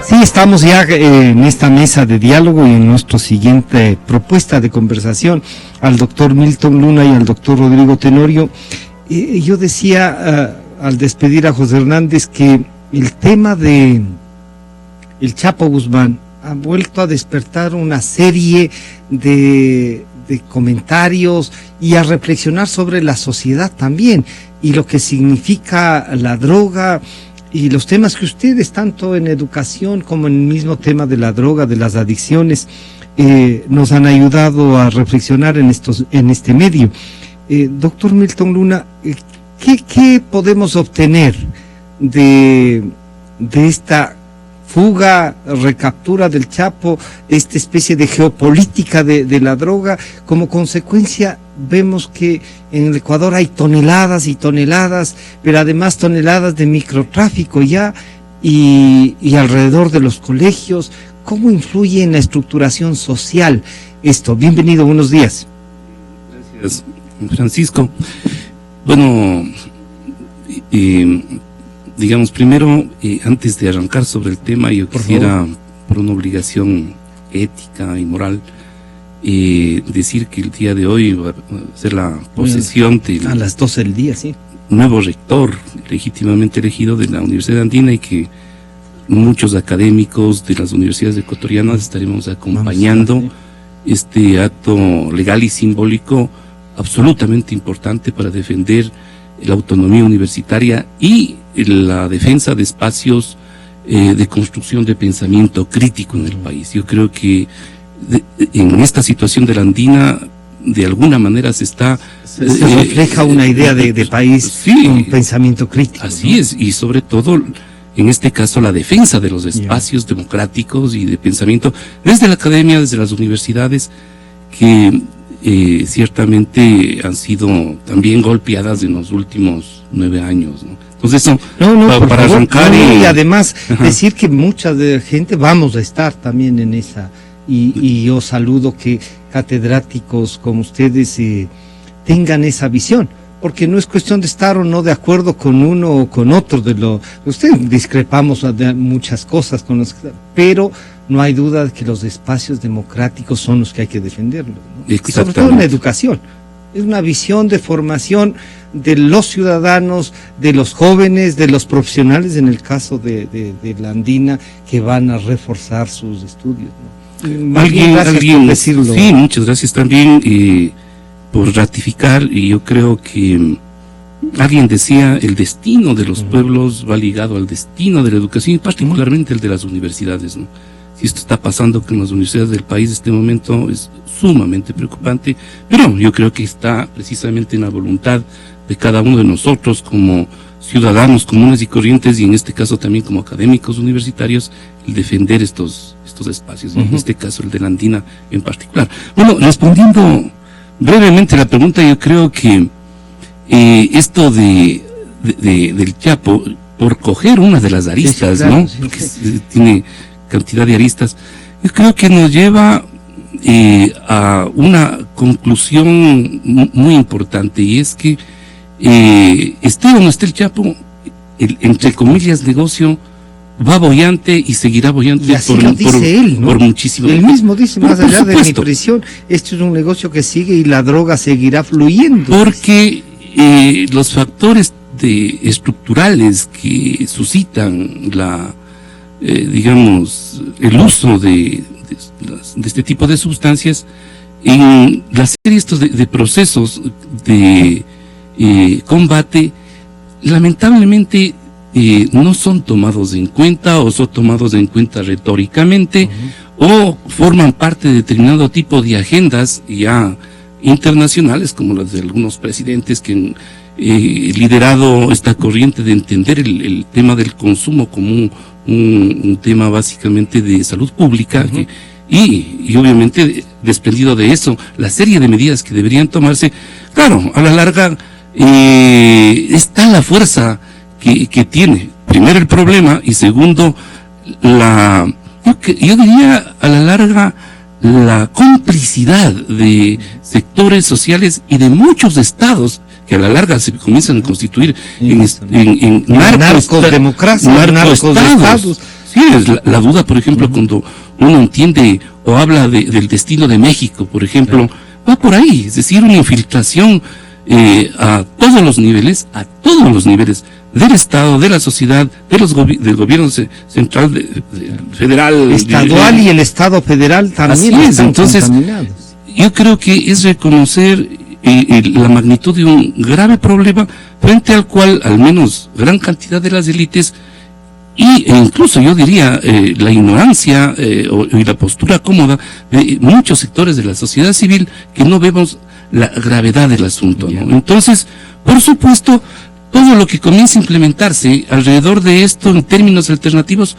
Sí, estamos ya en esta mesa de diálogo y en nuestra siguiente propuesta de conversación al doctor Milton Luna y al doctor Rodrigo Tenorio. Yo decía al despedir a José Hernández que el tema de el Chapo Guzmán ha vuelto a despertar una serie de comentarios y a reflexionar sobre la sociedad también y lo que significa la droga y los temas que ustedes, tanto en educación como en el mismo tema de la droga, de las adicciones, nos han ayudado a reflexionar en este medio. Doctor Milton Luna, ¿qué podemos obtener de esta fuga, recaptura del Chapo, esta especie de geopolítica de la droga? Como consecuencia vemos que en el Ecuador hay toneladas y toneladas, pero además toneladas de microtráfico ya y alrededor de los colegios. ¿Cómo influye en la estructuración social esto? Bienvenido, buenos días. Gracias, Francisco. Bueno, digamos, primero, antes de arrancar sobre el tema, yo quisiera, por una obligación ética y moral, decir que el día de hoy va a ser la posesión a las 12 del día, sí, nuevo rector legítimamente elegido de la Universidad Andina, y que muchos académicos de las universidades ecuatorianas estaremos acompañando este acto legal y simbólico absolutamente importante para defender la autonomía universitaria y la defensa de espacios de construcción de pensamiento crítico en el país. Yo creo que en esta situación de la Andina, de alguna manera se refleja una idea de país, sí, un pensamiento crítico. Así, ¿no? Es, y sobre todo, en este caso, la defensa de los espacios democráticos y de pensamiento, desde la academia, desde las universidades, que ciertamente han sido también golpeadas en los últimos 9 años, ¿no? Entonces eso, para arrancar y además decir que mucha gente vamos a estar también en esa, y yo saludo que catedráticos como ustedes tengan esa visión, porque no es cuestión de estar o no de acuerdo con uno o con otro ustedes discrepamos de muchas cosas pero no hay duda de que los espacios democráticos son los que hay que defenderlos, ¿no? Y sobre todo en la educación. Es una visión de formación de los ciudadanos, de los jóvenes, de los profesionales, en el caso de la Andina, que van a reforzar sus estudios, ¿no? Alguien por decirlo. Sí, muchas gracias también por ratificar, y yo creo que alguien decía, el destino de los pueblos va ligado al destino de la educación, y particularmente el de las universidades, ¿no? Si esto está pasando con las universidades del país en este momento, es sumamente preocupante, pero yo creo que está precisamente en la voluntad de cada uno de nosotros como ciudadanos comunes y corrientes, y en este caso también como académicos universitarios, el defender estos espacios, en este caso el de la Andina en particular. Bueno, respondiendo brevemente a la pregunta, yo creo que esto del Chapo, por coger una de las aristas, sí, claro, ¿no? Porque tiene cantidad de aristas, yo creo que nos lleva a una conclusión muy importante, y es que esté o no esté el Chapo, entre comillas negocio va boyante y seguirá boyante por muchísimo tiempo. Él mismo dice, más allá de mi prisión, esto es un negocio que sigue y la droga seguirá fluyendo. Porque los factores estructurales que suscitan digamos, el uso de este tipo de sustancias, en la serie estos de procesos de combate, lamentablemente no son tomados en cuenta, o son tomados en cuenta retóricamente, o forman parte de determinado tipo de agendas ya internacionales, como las de algunos presidentes que han liderado esta corriente de entender el tema del consumo como un tema básicamente de salud pública, y obviamente desprendido de eso, la serie de medidas que deberían tomarse. Claro, a la larga está la fuerza que tiene, primero el problema, y segundo yo diría a la larga la complicidad de sectores sociales y de muchos estados que a la larga se comienzan a constituir en narcodemocracia, narcoestados. Sí, es la duda, por ejemplo, cuando uno entiende o habla del destino de México, por ejemplo, va por ahí, es decir, una infiltración a todos los niveles del Estado, de la sociedad, del gobierno central, federal, estadual y el Estado federal también están entonces contaminados. Yo creo que es reconocer la magnitud de un grave problema frente al cual al menos gran cantidad de las élites e incluso yo diría la ignorancia y la postura cómoda de muchos sectores de la sociedad civil que no vemos la gravedad del asunto, ¿no? Entonces, por supuesto, todo lo que comienza a implementarse alrededor de esto en términos alternativos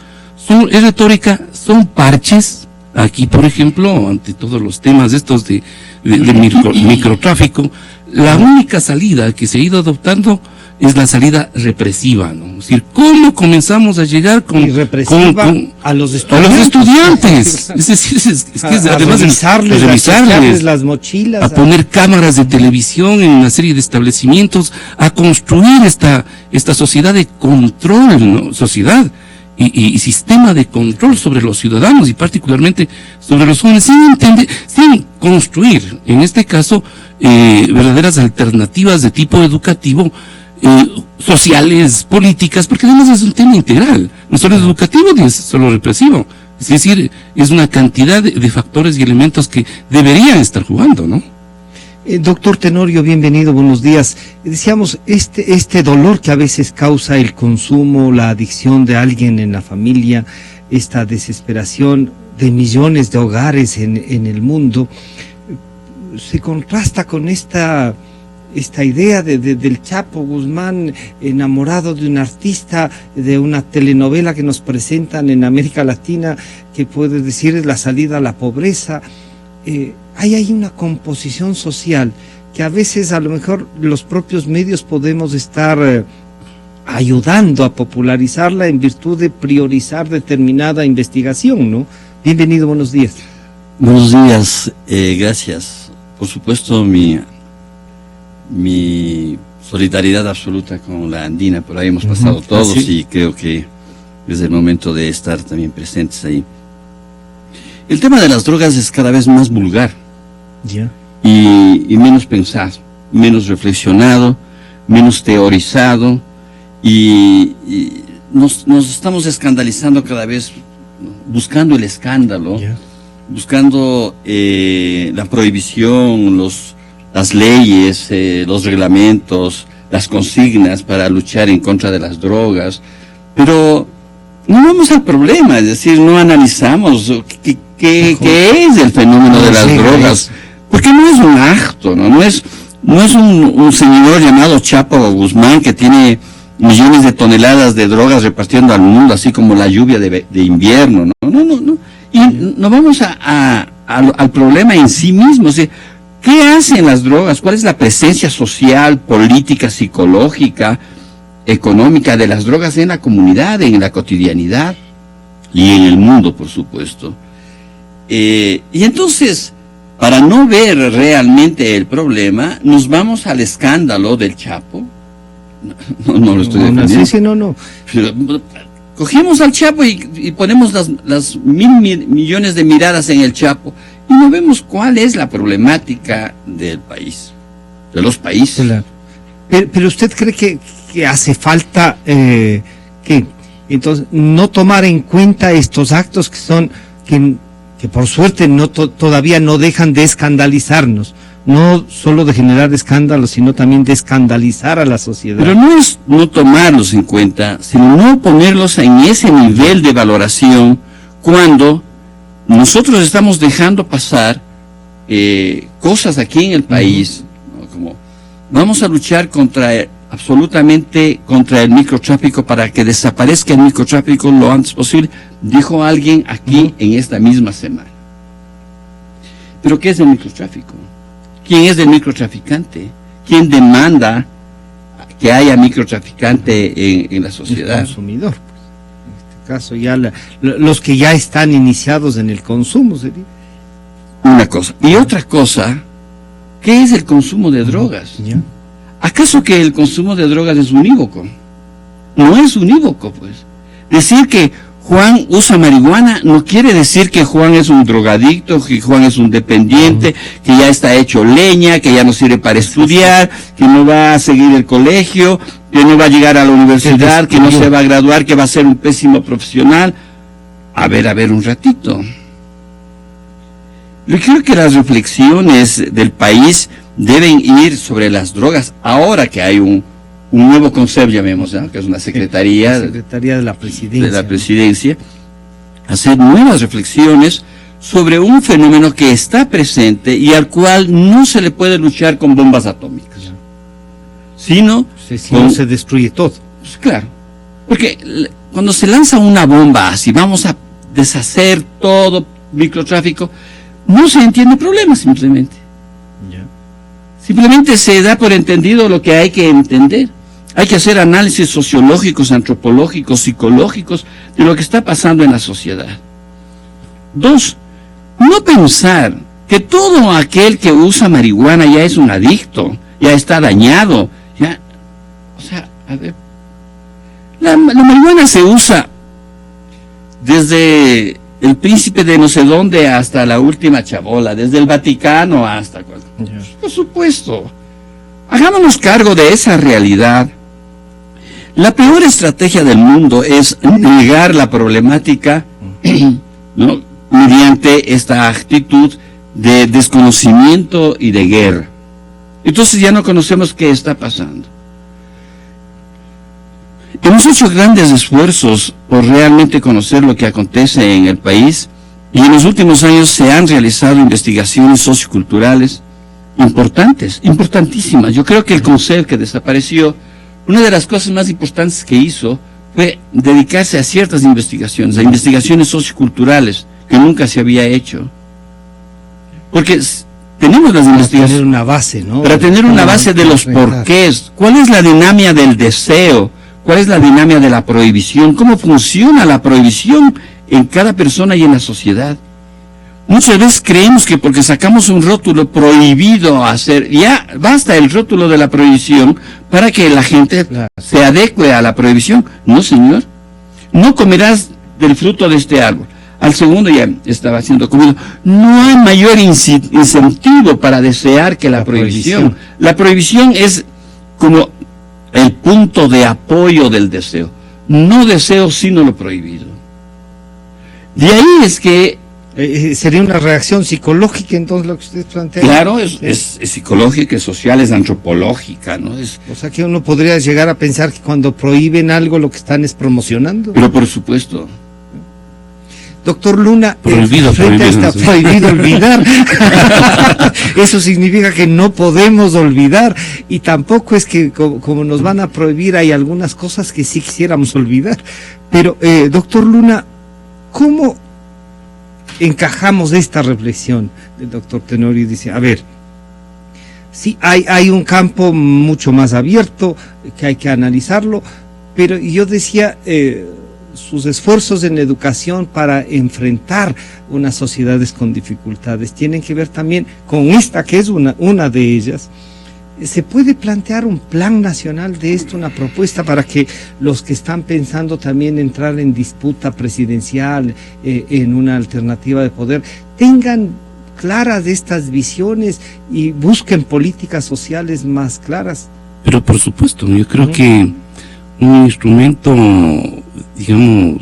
es retórica, son parches. Aquí, por ejemplo, ante todos los temas estos de microtráfico, la única salida que se ha ido adoptando es la salida represiva, ¿no? Es decir, ¿cómo comenzamos a llegar con a los estudiantes? Es decir, es que a además revisarles las mochilas, a poner cámaras de televisión en una serie de establecimientos, a construir esta sociedad de control, ¿no? Sociedad y sistema de control sobre los ciudadanos y particularmente sobre los jóvenes, sin construir, en este caso, verdaderas alternativas de tipo educativo, sociales, políticas, porque además es un tema integral, no solo es educativo ni es solo represivo, es decir, es una cantidad de factores y elementos que deberían estar jugando, ¿no? Doctor Tenorio, bienvenido, buenos días. Decíamos, este dolor que a veces causa el consumo, la adicción de alguien en la familia, esta desesperación de millones de hogares en el mundo, se contrasta con esta idea del Chapo Guzmán enamorado de un artista, de una telenovela que nos presentan en América Latina, que puede decir es la salida a la pobreza. Hay una composición social que a veces a lo mejor los propios medios podemos estar ayudando a popularizarla en virtud de priorizar determinada investigación, ¿no? Bienvenido, buenos días. Buenos días, gracias. Por supuesto, mi solidaridad absoluta con la andina, por ahí hemos pasado todos y creo que es el momento de estar también presentes ahí. El tema de las drogas es cada vez más vulgar y menos pensado, menos reflexionado, menos teorizado y nos estamos escandalizando cada vez, buscando el escándalo, buscando la prohibición, las leyes, los reglamentos, las consignas para luchar en contra de las drogas, pero no vamos al problema, es decir, no analizamos qué es el fenómeno de las drogas, porque no es un acto, no es un señor llamado Chapo Guzmán que tiene millones de toneladas de drogas repartiendo al mundo, así como la lluvia de invierno, no, y no vamos al problema en sí mismo, o sea, ¿qué hacen las drogas? ¿Cuál es la presencia social, política, psicológica, económica de las drogas en la comunidad, en la cotidianidad y en el mundo, por supuesto? Y entonces, para no ver realmente el problema, nos vamos al escándalo del Chapo. No lo estoy defendiendo. No. Pero, cogemos al Chapo y ponemos las mil millones de miradas en el Chapo y no vemos cuál es la problemática del país, de los países. Claro. Pero usted cree que hace falta entonces no tomar en cuenta estos actos que por suerte todavía no dejan de escandalizarnos, no solo de generar escándalos, sino también de escandalizar a la sociedad. Pero no es no tomarlos en cuenta, sino no ponerlos en ese nivel de valoración cuando nosotros estamos dejando pasar cosas aquí en el país, ¿no? Como vamos a luchar absolutamente contra el microtráfico para que desaparezca el microtráfico lo antes posible, dijo alguien aquí en esta misma semana. ¿Pero qué es el microtráfico? ¿Quién es el microtraficante? ¿Quién demanda que haya microtraficante en la sociedad? El consumidor, pues. En este caso ya los que ya están iniciados en el consumo, sería. Una cosa. Y otra cosa, ¿qué es el consumo de drogas? ¿Acaso que el consumo de drogas es unívoco? No es unívoco, pues. Decir que Juan usa marihuana, no quiere decir que Juan es un drogadicto, que Juan es un dependiente, que ya está hecho leña, que ya no sirve para estudiar, que no va a seguir el colegio, que no va a llegar a la universidad, que no se va a graduar, que va a ser un pésimo profesional. A ver un ratito. Yo creo que las reflexiones del país deben ir sobre las drogas, ahora que hay un nuevo concepto, llamemos, ¿no?, que es una secretaría, de la presidencia, hacer nuevas reflexiones sobre un fenómeno que está presente y al cual no se le puede luchar con bombas atómicas, sino si no se destruye todo. Pues claro, porque cuando se lanza una bomba así, vamos a deshacer todo microtráfico, no se entiende el problema simplemente. Simplemente se da por entendido lo que hay que entender. Hay que hacer análisis sociológicos, antropológicos, psicológicos de lo que está pasando en la sociedad. 2, no pensar que todo aquel que usa marihuana ya es un adicto, ya está dañado, ya, o sea, a ver, la marihuana se usa desde el príncipe de no sé dónde hasta la última chabola, desde el Vaticano hasta... Por supuesto, hagámonos cargo de esa realidad. La peor estrategia del mundo es negar la problemática, ¿no?, mediante esta actitud de desconocimiento y de guerra. Entonces ya no conocemos qué está pasando. Hemos hecho grandes esfuerzos por realmente conocer lo que acontece en el país, y en los últimos años se han realizado investigaciones socioculturales importantes, importantísimas. Yo creo que el CONCEP, que desapareció, una de las cosas más importantes que hizo fue dedicarse a ciertas investigaciones, a investigaciones socioculturales que nunca se había hecho. Porque tenemos las investigaciones... Para tener una base, ¿no? Para tener una base de los porqués. ¿Cuál es la dinámica del deseo? ¿Cuál es la dinámica de la prohibición? ¿Cómo funciona la prohibición en cada persona y en la sociedad? Muchas veces creemos que porque sacamos un rótulo prohibido hacer, ya basta el rótulo de la prohibición para que la gente se adecue a la prohibición. No, señor. No comerás del fruto de este árbol. Al segundo ya estaba siendo comido. No hay mayor incentivo para desear que la prohibición. La prohibición es como el punto de apoyo del deseo. No deseo sino lo prohibido. De ahí es que sería una reacción psicológica, entonces, lo que usted plantea. Claro, es psicológica, es social, es antropológica, ¿no? O sea que uno podría llegar a pensar que cuando prohíben algo lo que están es promocionando. Pero por supuesto. Doctor Luna, prohibido olvidar. Eso significa que no podemos olvidar, y tampoco es que como nos van a prohibir, hay algunas cosas que sí quisiéramos olvidar. Pero, doctor Luna, ¿cómo encajamos esta reflexión del doctor Tenorio? Dice, a ver, sí, hay un campo mucho más abierto que hay que analizarlo, pero yo decía, sus esfuerzos en educación para enfrentar unas sociedades con dificultades tienen que ver también con esta, que es una de ellas. ¿Se puede plantear un plan nacional de esto, una propuesta para que los que están pensando también entrar en disputa presidencial, en una alternativa de poder, tengan claras estas visiones y busquen políticas sociales más claras? Pero por supuesto, yo creo que un instrumento, digamos,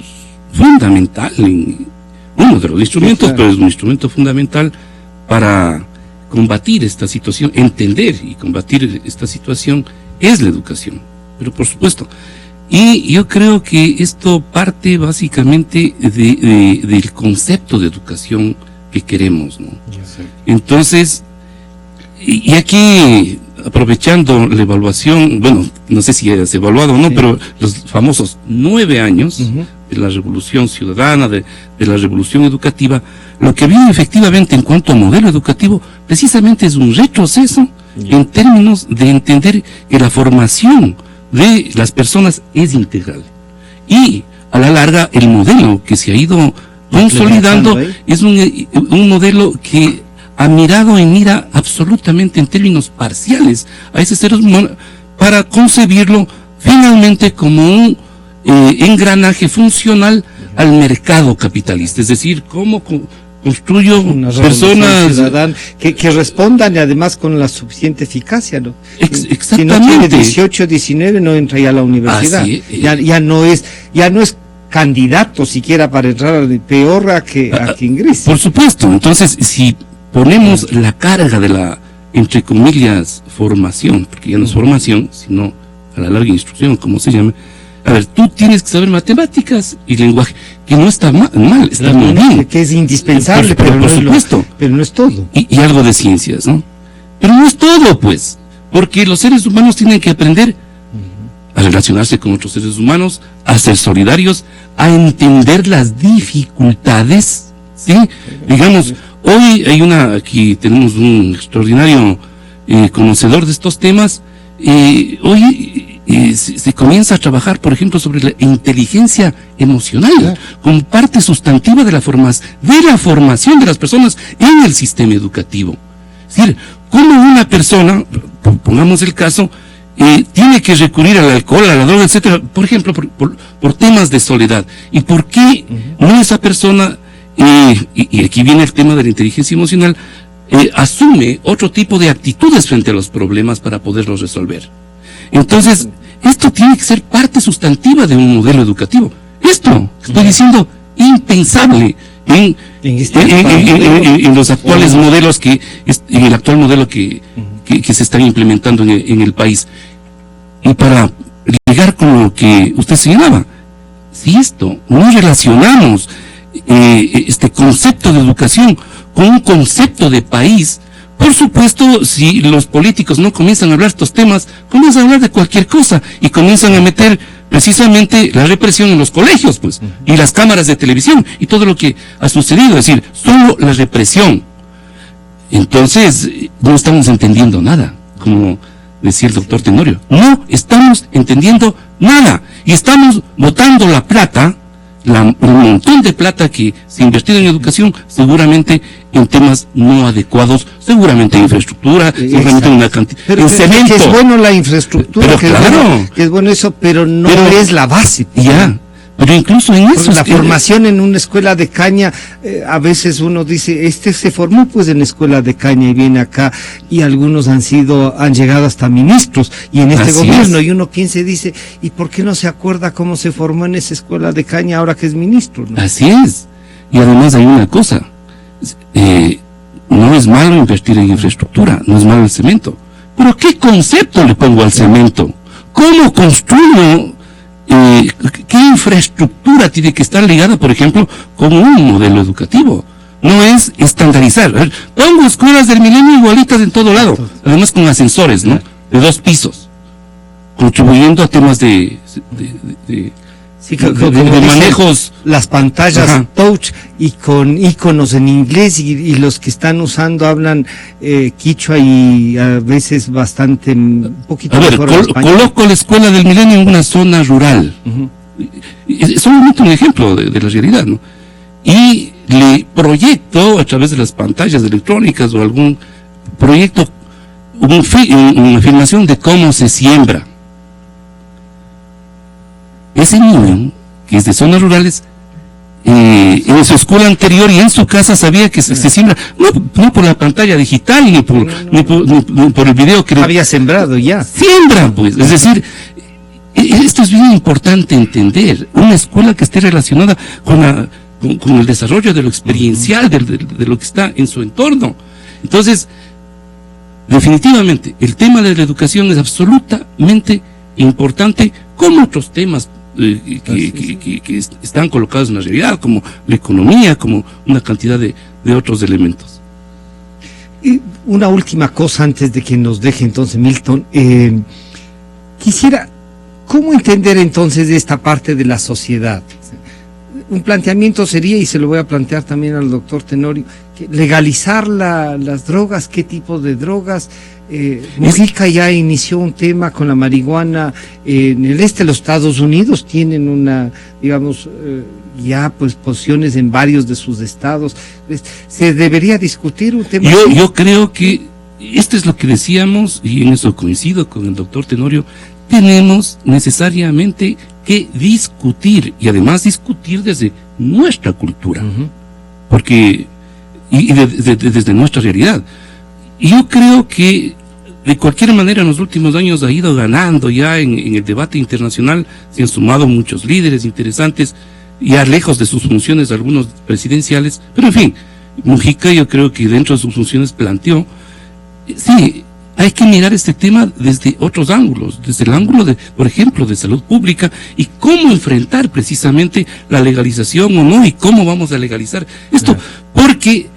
fundamental, uno de los instrumentos, sí, claro, pero es un instrumento fundamental para combatir esta situación, entender y combatir esta situación, es la educación, pero por supuesto. Y yo creo que esto parte básicamente del concepto de educación que queremos, ¿no? Entonces, y aquí, aprovechando la evaluación, bueno, no sé si es evaluado o no, sí, pero los famosos 9 años de la revolución ciudadana, de la revolución educativa, lo que viene efectivamente en cuanto a modelo educativo, precisamente es un retroceso en términos de entender que la formación de las personas es integral. Y a la larga, el modelo que se ha ido consolidando es un modelo que ha mirado y mira absolutamente en términos parciales a ese ser humano para concebirlo finalmente como un engranaje funcional al mercado capitalista, es decir, cómo construyo personas que respondan y además con la suficiente eficacia, ¿no? Exactamente. Si no tiene 18, 19 no entra ya a la universidad. Ya no es candidato siquiera para entrar, peor a que ingrese. Por supuesto. Entonces, si ponemos la carga de la, entre comillas, formación, porque ya no es formación, sino a la larga instrucción, como se llama. A ver, tú tienes que saber matemáticas y lenguaje, que no está mal, está muy bien. Que es indispensable, pero por supuesto. Pero no es todo. Y algo de ciencias, ¿no? Pero no es todo, pues, porque los seres humanos tienen que aprender a relacionarse con otros seres humanos, a ser solidarios, a entender las dificultades, ¿sí? Digamos, hoy aquí tenemos un extraordinario conocedor de estos temas. Hoy se comienza a trabajar, por ejemplo, sobre la inteligencia emocional, como parte sustantiva de la formación de las personas en el sistema educativo. Es decir, cómo una persona, pongamos el caso, tiene que recurrir al alcohol, a la droga, etcétera, por ejemplo, por temas de soledad. ¿Y por qué no esa persona, y aquí viene el tema de la inteligencia emocional, asume otro tipo de actitudes frente a los problemas para poderlos resolver? Entonces, esto tiene que ser parte sustantiva de un modelo educativo. Esto, estoy diciendo, impensable en los actuales modelos en el actual modelo que se están implementando en el país. Y para ligar con lo que usted señalaba, si esto no relacionamos este concepto de educación con un concepto de país, por supuesto, si los políticos no comienzan a hablar estos temas, comienzan a hablar de cualquier cosa y comienzan a meter precisamente la represión en los colegios, pues, y las cámaras de televisión y todo lo que ha sucedido, es decir, solo la represión. Entonces, no estamos entendiendo nada, como decía el doctor Tenorio. No estamos entendiendo nada y estamos botando la plata, el montón de plata que se ha invertido en educación, seguramente en temas no adecuados, seguramente en infraestructura, seguramente en una cantidad, en cemento. Que es bueno la infraestructura, pero claro, que es bueno eso, pero no es la base. Ya, pero incluso en eso. La formación en una escuela de caña, a veces uno dice, se formó pues en escuela de caña y viene acá, y algunos han llegado hasta ministros, y en este gobierno, y uno piensa y dice, ¿y por qué no se acuerda cómo se formó en esa escuela de caña ahora que es ministro, ¿no? Así es, y además hay una cosa, no es malo invertir en infraestructura, no es malo el cemento, pero ¿qué concepto le pongo al cemento? ¿Cómo construyo? ¿Qué infraestructura tiene que estar ligada, por ejemplo, con un modelo educativo? No es estandarizar. Pongo escuelas del milenio igualitas en todo lado, además con ascensores, ¿no? De 2 pisos, contribuyendo a temas de manejos. Las pantallas touch y con iconos en inglés, y los que están usando hablan quichua y a veces bastante, un poquito mejor español. Coloco la escuela del milenio en una zona rural. Es solamente un ejemplo de la realidad, ¿no? Y le proyecto a través de las pantallas electrónicas o algún proyecto, una afirmación de cómo se siembra. Ese niño, que es de zonas rurales, en su escuela anterior y en su casa sabía que se siembra, no por la pantalla digital, ni por el video que había sembrado ya. Siembra, pues. Es decir, esto es bien importante entender. Una escuela que esté relacionada con el desarrollo de lo experiencial, de lo que está en su entorno. Entonces, definitivamente, el tema de la educación es absolutamente importante, como otros temas que están colocados en la realidad, como la economía, como una cantidad de otros elementos. Y una última cosa antes de que nos deje entonces Milton, quisiera, ¿cómo entender entonces esta parte de la sociedad? Un planteamiento sería, y se lo voy a plantear también al doctor Tenorio, que legalizar las drogas. ¿Qué tipo de drogas? Mujica ya inició un tema con la marihuana en el este de los Estados Unidos, tienen ya pues posiciones en varios de sus estados. Se debería discutir un tema. Yo creo que esto es lo que decíamos, y en eso coincido con el doctor Tenorio, tenemos necesariamente que discutir, y además discutir desde nuestra cultura, porque desde nuestra realidad. Y yo creo que de cualquier manera en los últimos años ha ido ganando ya en el debate internacional. Se han sumado muchos líderes interesantes, ya lejos de sus funciones algunos presidenciales, pero en fin, Mujica yo creo que dentro de sus funciones planteó, sí, hay que mirar este tema desde otros ángulos, desde el ángulo de, por ejemplo, de salud pública, y cómo enfrentar precisamente la legalización o no, y cómo vamos a legalizar esto, porque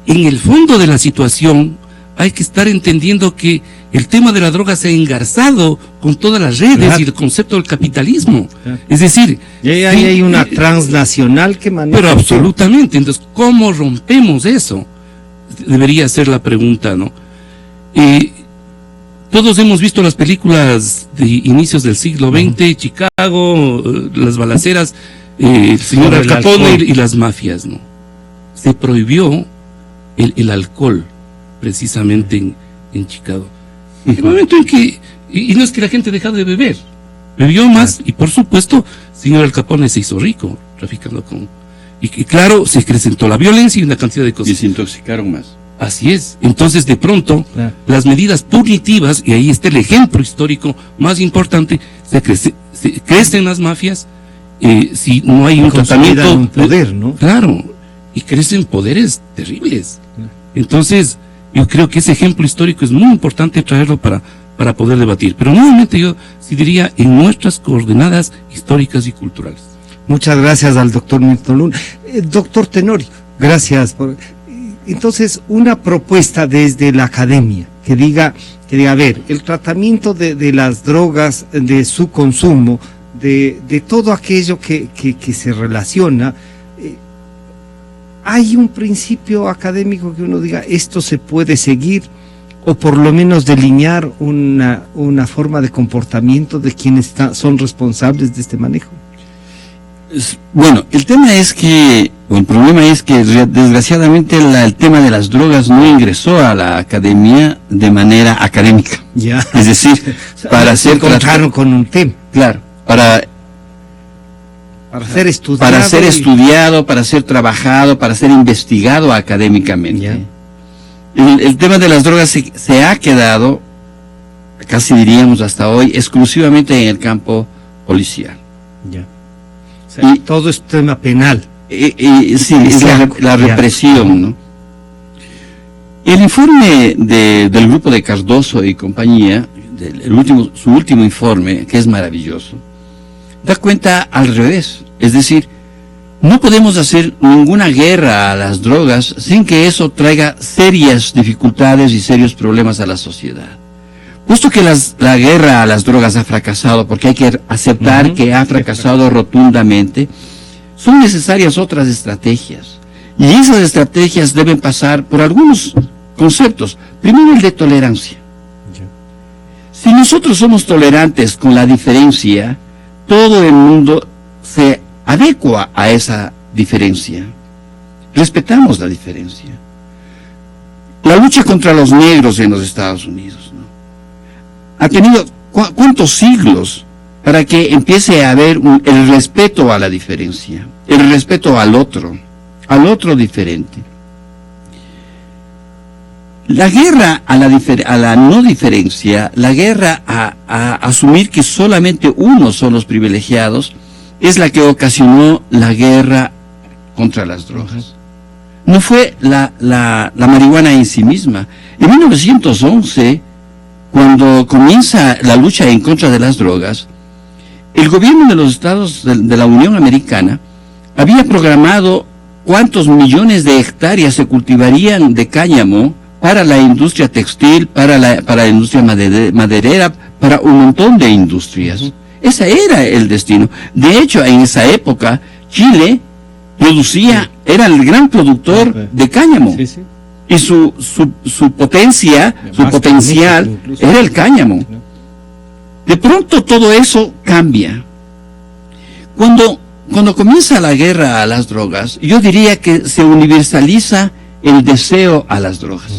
en el fondo de la situación hay que estar entendiendo que el tema de la droga se ha engarzado con todas las redes y el concepto del capitalismo. Es decir, y ahí hay una transnacional que maneja. Pero absolutamente. Entonces, ¿cómo rompemos eso? Debería ser la pregunta, ¿no? Todos hemos visto las películas de inicios del siglo XX, Chicago, las balaceras, el señor Al Capone y las mafias, ¿no? Se prohibió el alcohol precisamente en Chicago. El momento en que, y no es que la gente dejara de beber, bebió más, y por supuesto, señor Al Capone se hizo rico traficando con, y claro, se acrecentó la violencia y una cantidad de cosas. Y se intoxicaron más. Así es. Entonces, de pronto, las medidas punitivas, y ahí está el ejemplo histórico más importante, se crecen las mafias, si no hay un tratamiento. Un poder, ¿no? Claro, y crecen poderes terribles. Entonces, yo creo que ese ejemplo histórico es muy importante traerlo para poder debatir. Pero nuevamente yo sí diría en nuestras coordenadas históricas y culturales. Muchas gracias al doctor Milton Luna. Doctor Tenorio, gracias por... Entonces, una propuesta desde la academia que diga, a ver, el tratamiento de las drogas, de su consumo, de todo aquello que se relaciona, ¿hay un principio académico que uno diga, esto se puede seguir, o por lo menos delinear una forma de comportamiento de quienes son responsables de este manejo? Bueno, el tema es que, o el problema es que desgraciadamente el tema de las drogas no ingresó a la academia de manera académica. Ya. Es decir, para ser encontraron con un tema. Claro, para ser estudiado. Para ser estudiado, para ser trabajado, para ser investigado académicamente. El tema de las drogas se ha quedado, casi diríamos hasta hoy, exclusivamente en el campo policial. Ya. O sea, y todo es tema penal. Sí, es la represión, ¿no? El informe del grupo de Cardoso y compañía, su último informe, que es maravilloso, da cuenta al revés. Es decir, no podemos hacer ninguna guerra a las drogas sin que eso traiga serias dificultades y serios problemas a la sociedad. Puesto que la guerra a las drogas ha fracasado, porque hay que aceptar que ha fracasado rotundamente, son necesarias otras estrategias. Y esas estrategias deben pasar por algunos conceptos. Primero, el de tolerancia. Si nosotros somos tolerantes con la diferencia, todo el mundo se adecua a esa diferencia. Respetamos la diferencia. La lucha contra los negros en los Estados Unidos, ¿no? Ha tenido cuántos siglos para que empiece a haber el respeto a la diferencia, el respeto al otro diferente. La guerra a la no diferencia, la guerra a asumir que solamente unos son los privilegiados, es la que ocasionó la guerra contra las drogas. No fue la marihuana en sí misma. En 1911, cuando comienza la lucha en contra de las drogas, el gobierno de los estados de la Unión Americana había programado cuántos millones de hectáreas se cultivarían de cáñamo para la industria textil, para la industria maderera, para un montón de industrias. Ese era el destino. De hecho, en esa época, Chile era el gran productor de cáñamo. Y su potencial era el cáñamo. De pronto todo eso cambia. Cuando comienza la guerra a las drogas, yo diría que se universaliza el deseo a las drogas.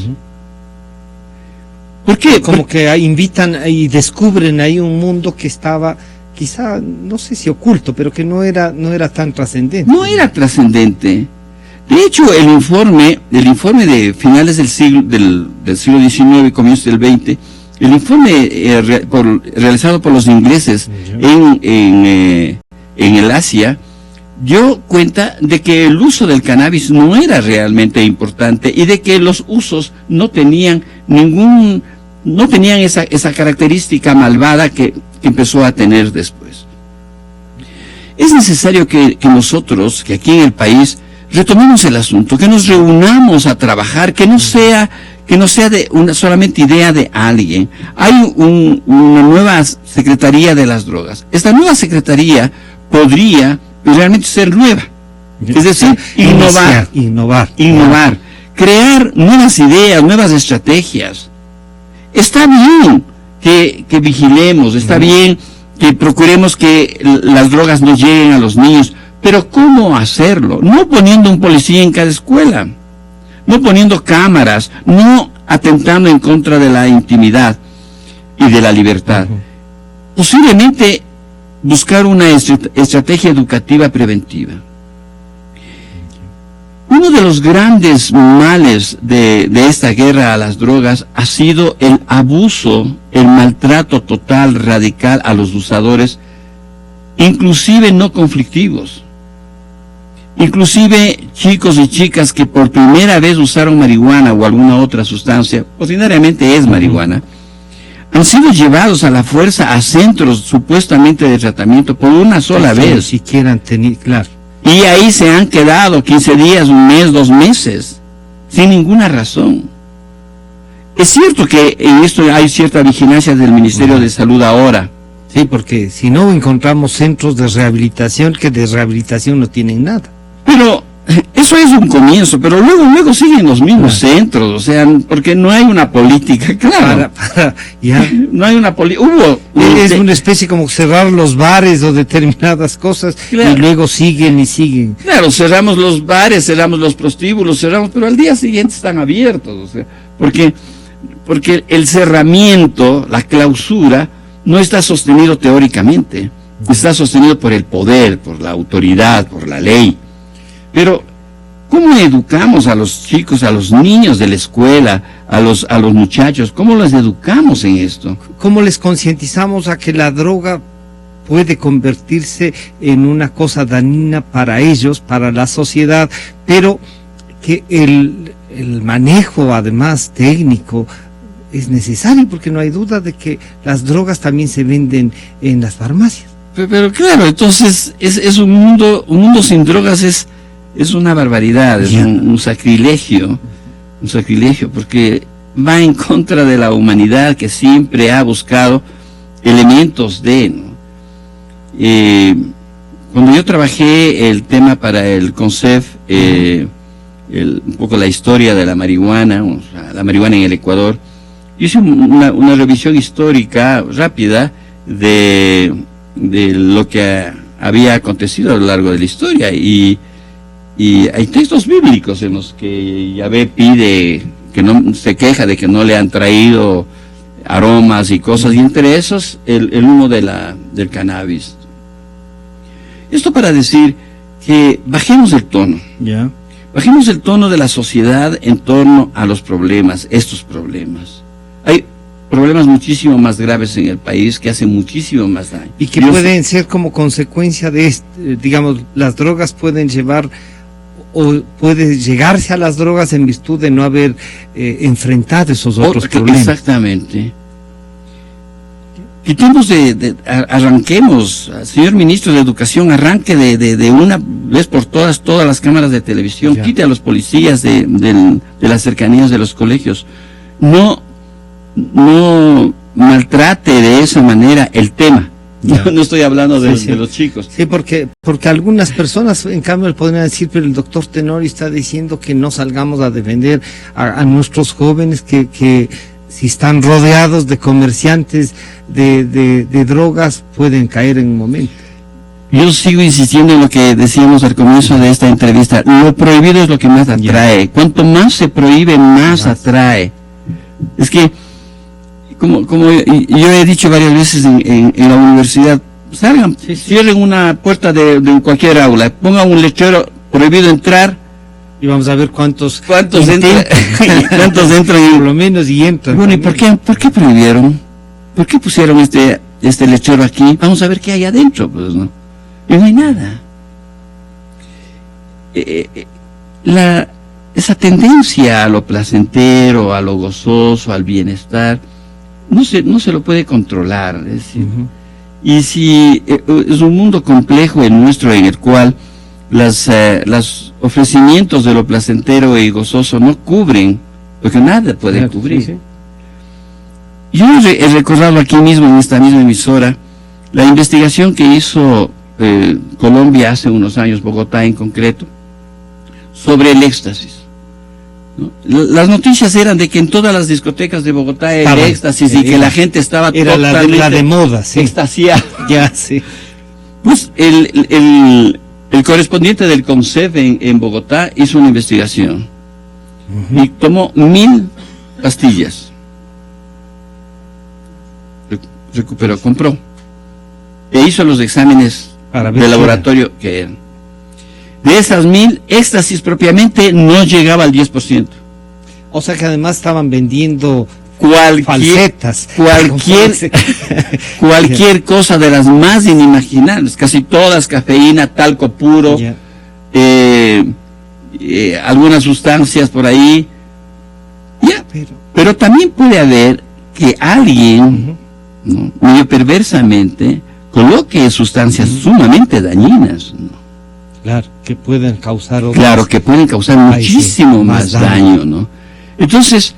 ¿Por qué? Como que invitan y descubren ahí un mundo que estaba, quizá, no sé si oculto, pero que no era tan trascendente. No era trascendente. De hecho, el informe de finales del siglo XIX y comienzos del XX, el informe realizado por los ingleses en el Asia, dio cuenta de que el uso del cannabis no era realmente importante y de que los usos no tenían esa característica malvada que empezó a tener después. Es necesario que nosotros, que aquí en el país, retomemos el asunto, que nos reunamos a trabajar, que no sea de una solamente idea de alguien. Hay una nueva Secretaría de las Drogas. Esta nueva Secretaría podría realmente ser nueva. Es decir, innovar, crear nuevas ideas, nuevas estrategias. Está bien que vigilemos, está bien que procuremos que las drogas no lleguen a los niños, pero ¿cómo hacerlo? No poniendo un policía en cada escuela, no poniendo cámaras, no atentando en contra de la intimidad y de la libertad. Posiblemente buscar una estrategia educativa preventiva. Uno de los grandes males de esta guerra a las drogas ha sido el abuso, el maltrato total, radical a los usadores, inclusive no conflictivos. Inclusive chicos y chicas que por primera vez usaron marihuana o alguna otra sustancia, ordinariamente es marihuana, han sido llevados a la fuerza a centros supuestamente de tratamiento por una sola vez. Ni siquiera han tenido, claro. Y ahí se han quedado 15 días, un mes, 2 meses, sin ninguna razón. Es cierto que en esto hay cierta vigilancia del Ministerio de Salud ahora. Sí, porque si no encontramos centros de rehabilitación que de rehabilitación no tienen nada. Pero eso es un comienzo, pero luego siguen los mismos centros, o sea, porque no hay una política, claro. No hay una política. Es una especie como cerrar los bares o determinadas cosas, claro. Y luego siguen y siguen. Claro, cerramos los bares, cerramos los prostíbulos, pero al día siguiente están abiertos, o sea, porque el cerramiento, la clausura, no está sostenido teóricamente, está sostenido por el poder, por la autoridad, por la ley. Pero, ¿cómo educamos a los chicos, a los niños de la escuela, a los muchachos? ¿Cómo los educamos en esto? ¿Cómo les concientizamos a que la droga puede convertirse en una cosa dañina para ellos, para la sociedad, pero que el manejo, además, técnico, es necesario, porque no hay duda de que las drogas también se venden en las farmacias. Pero claro, entonces es un mundo sin drogas es una barbaridad, es un sacrilegio, porque va en contra de la humanidad que siempre ha buscado elementos ¿no? Cuando yo trabajé el tema para el CONCEF, un poco la historia de la marihuana, o sea, la marihuana en el Ecuador, yo hice una revisión histórica rápida de lo que había acontecido a lo largo de la historia, y hay textos bíblicos en los que Yahvé pide, que no se queja de que no le han traído aromas y cosas, y entre esos el humo del cannabis. Esto para decir que bajemos el tono. Bajemos el tono de la sociedad en torno a los problemas, estos problemas. Hay problemas muchísimo más graves en el país que hacen muchísimo más daño. Y que pueden ser como consecuencia de, digamos, las drogas pueden llevar, o puede llegarse a las drogas en virtud de no haber enfrentado esos otros problemas. Exactamente. Quitemos arranquemos, señor ministro de Educación, arranque de una vez por todas las cámaras de televisión, quite a los policías de las cercanías de los colegios. No maltrate de esa manera el tema. No estoy hablando de los chicos. Sí, porque algunas personas, en cambio, podrían decir, pero el doctor Tenorio está diciendo que no salgamos a defender a nuestros jóvenes que si están rodeados de comerciantes de drogas, pueden caer en un momento. Yo sigo insistiendo en lo que decíamos al comienzo de esta entrevista. Lo prohibido es lo que más atrae. Cuanto más se prohíbe, más atrae. Es que yo he dicho varias veces en la universidad, salgan, cierren una puerta de cualquier aula, pongan un letrero, prohibido entrar, y vamos a ver cuántos entran. Por lo menos y entran. Bueno, ¿y por qué prohibieron? ¿Por qué pusieron este letrero aquí? Vamos a ver qué hay adentro, pues, ¿no? Y no hay nada. Esa tendencia a lo placentero, a lo gozoso, al bienestar, no se lo puede controlar. Es decir, y si es un mundo complejo el nuestro, en el cual los ofrecimientos de lo placentero y gozoso no cubren, porque nada puede cubrir. Sí. Yo he recordado aquí mismo, en esta misma emisora, la investigación que hizo Colombia hace unos años, Bogotá en concreto, sobre el éxtasis, ¿no? Las noticias eran de que en todas las discotecas de Bogotá era éxtasis y que la gente estaba era totalmente la de moda, sí. Extasiada. Ya, sí. Pues el correspondiente del CONCEF en Bogotá hizo una investigación y tomó 1000 pastillas. Recuperó, compró e hizo los exámenes de laboratorio que eran. De esas 1000, éxtasis propiamente no llegaba al 10%. O sea que además estaban vendiendo falsetas. Cualquier cosa de las más inimaginables, casi todas cafeína, talco puro, algunas sustancias por ahí. Pero también puede haber que alguien, ¿no?, medio perversamente, coloque sustancias sumamente dañinas, ¿no? Claro, que pueden causar muchísimo más daño, ¿no? Entonces,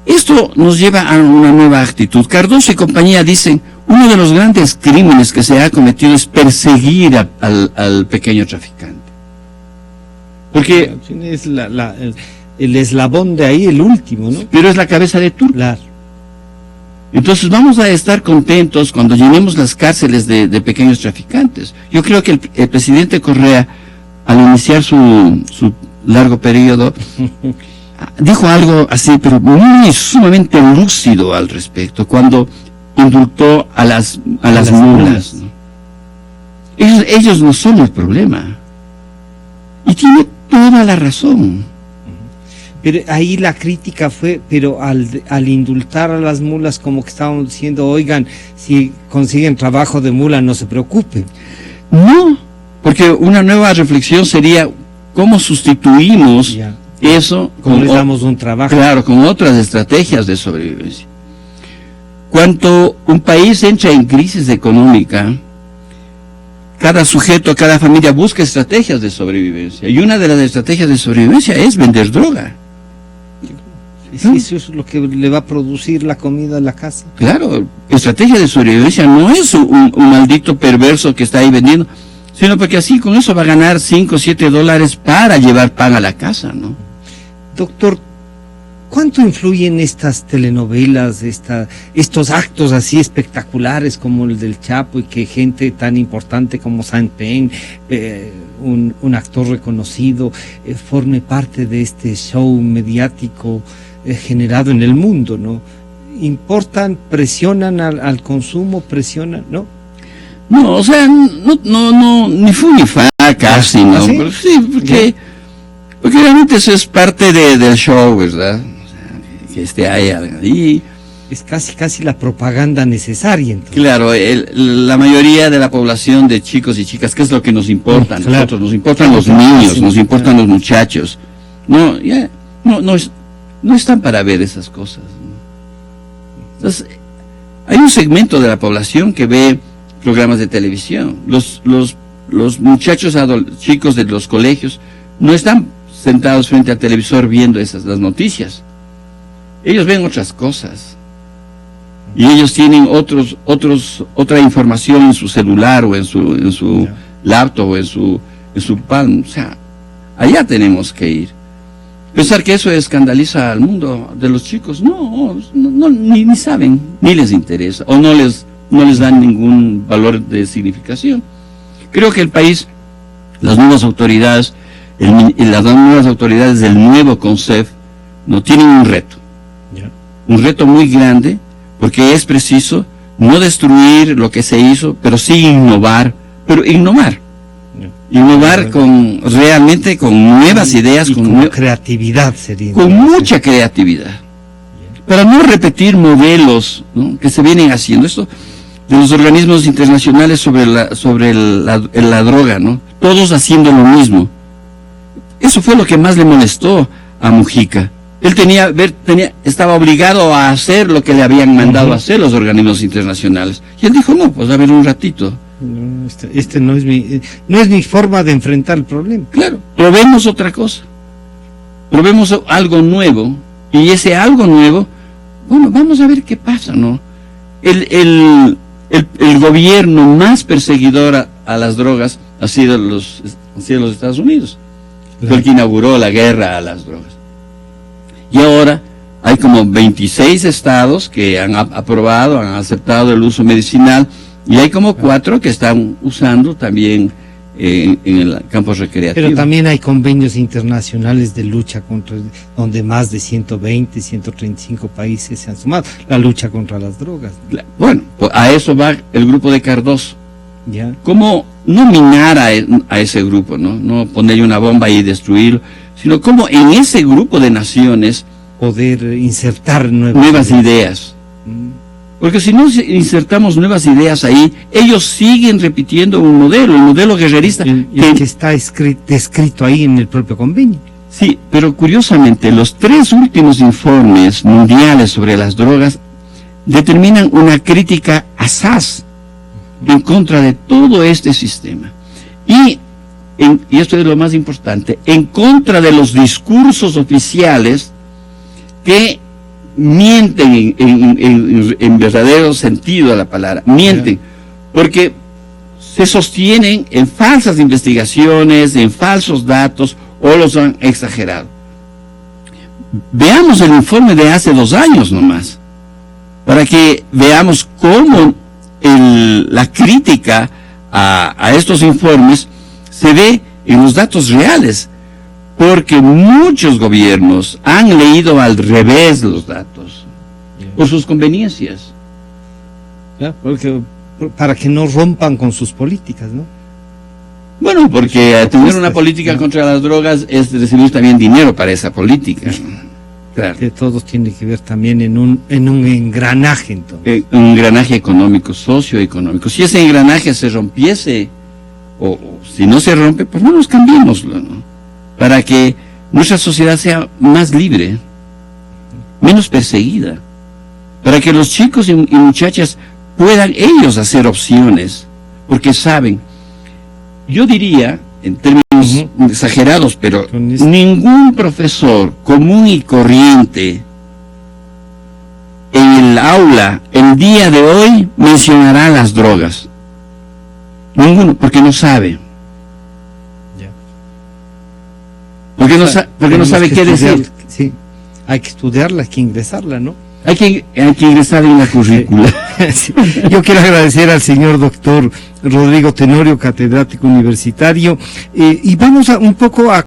esto nos lleva a una nueva actitud. Cardoso y compañía dicen, uno de los grandes crímenes que se ha cometido es perseguir al pequeño traficante. Porque es el eslabón de ahí, el último, ¿no? Pero es la cabeza de turco. Claro. Entonces vamos a estar contentos cuando llenemos las cárceles de pequeños traficantes. Yo creo que el presidente Correa, al iniciar su largo periodo, dijo algo así, pero muy sumamente lúcido al respecto, cuando indultó a las mulas, ¿no? Ellos no son el problema. Y tiene toda la razón. Pero ahí la crítica fue, pero al indultar a las mulas, como que estábamos diciendo, oigan, si consiguen trabajo de mula, no se preocupen. No, porque una nueva reflexión sería cómo sustituimos eso, cómo les damos un trabajo. Claro, con otras estrategias de sobrevivencia. Cuando un país entra en crisis económica, cada sujeto, cada familia busca estrategias de sobrevivencia, y una de las estrategias de sobrevivencia es vender droga. Sí, eso es lo que le va a producir la comida en la casa. Claro, estrategia de sobrevivencia no es un maldito perverso que está ahí vendiendo, sino porque así con eso va a ganar $5 o $7 para llevar pan a la casa, ¿no? Doctor, ¿cuánto influyen estas telenovelas, estos actos así espectaculares como el del Chapo, y que gente tan importante como Sean Penn, un actor reconocido, forme parte de este show mediático generado en el mundo, ¿no? ¿Importan, presionan al consumo, presionan, no? No, o sea, no, ni fu ni fa casi, ¿no? ¿Sí? Sí, porque realmente eso es parte del show, ¿verdad? O sea, que esté ahí. Es casi la propaganda necesaria, entonces. Claro, la mayoría de la población de chicos y chicas, ¿qué es lo que nos importa? Claro. Nosotros, nos importan los niños, nos importan los muchachos. No están para ver esas cosas, ¿no? Entonces, hay un segmento de la población que ve programas de televisión. Los muchachos chicos de los colegios no están sentados frente al televisor viendo las noticias. Ellos ven otras cosas. Y ellos tienen otra información en su celular o en su laptop o en su palm. O sea, allá tenemos que ir. Pensar que eso escandaliza al mundo de los chicos, no, ni saben, ni les interesa, o no les dan ningún valor de significación. Creo que el país, las nuevas autoridades del nuevo CONCEF, no tienen un reto muy grande, porque es preciso no destruir lo que se hizo, pero sí innovar, innovar realmente con nuevas ideas, con creatividad sería. Con mucha creatividad, para no repetir modelos, ¿no?, que se vienen haciendo. Esto de los organismos internacionales sobre la droga, ¿no? Todos haciendo lo mismo. Eso fue lo que más le molestó a Mujica. Él estaba obligado a hacer lo que le habían mandado a hacer los organismos internacionales. Y él dijo, no, pues a ver un ratito. No, no es mi forma de enfrentar el problema. Claro, probemos otra cosa. Probemos algo nuevo. Y ese algo nuevo, bueno, vamos a ver qué pasa, ¿no? El gobierno más perseguidor a las drogas ha sido los Estados Unidos. Fue el que inauguró la guerra a las drogas. Y ahora hay como 26 estados que han aprobado, han aceptado el uso medicinal, y hay como 4 que están usando también en el campo recreativo. Pero también hay convenios internacionales de lucha contra, donde más de 120, 135 países se han sumado, la lucha contra las drogas. Bueno, pues a eso va el grupo de Cardoso. ¿Ya? ¿Cómo no minar a ese grupo, no ponerle una bomba y destruirlo, sino cómo en ese grupo de naciones poder insertar nuevas ideas? Porque si no insertamos nuevas ideas ahí, ellos siguen repitiendo un modelo guerrerista. Que está descrito ahí en el propio convenio. Sí, pero curiosamente, los 3 últimos informes mundiales sobre las drogas determinan una crítica asaz en contra de todo este sistema. Y esto es lo más importante, en contra de los discursos oficiales que mienten en verdadero sentido de la palabra, mienten, porque se sostienen en falsas investigaciones, en falsos datos, o los han exagerado. Veamos el informe de hace 2 años nomás, para que veamos cómo la crítica a estos informes se ve en los datos reales, porque muchos gobiernos han leído al revés los datos, por sus conveniencias. Para que no rompan con sus políticas, ¿no? Bueno, porque tener una política contra las drogas es recibir también dinero para esa política. Claro. Que todo tiene que ver también en un engranaje, entonces. Un engranaje económico, socioeconómico. Si ese engranaje se rompiese, o si no se rompe, pues no nos cambiémoslo, ¿no? Para que nuestra sociedad sea más libre, menos perseguida, para que los chicos y muchachas puedan ellos hacer opciones, porque saben, yo diría, en términos exagerados, pero ningún profesor común y corriente en el aula el día de hoy mencionará las drogas. Ninguno, porque no sabe. Porque no sabe qué decir. Sí, hay que estudiarla, hay que ingresarla, ¿no? Hay que ingresar en la currícula. Sí. Yo quiero agradecer al señor doctor Rodrigo Tenorio, catedrático universitario, y vamos un poco a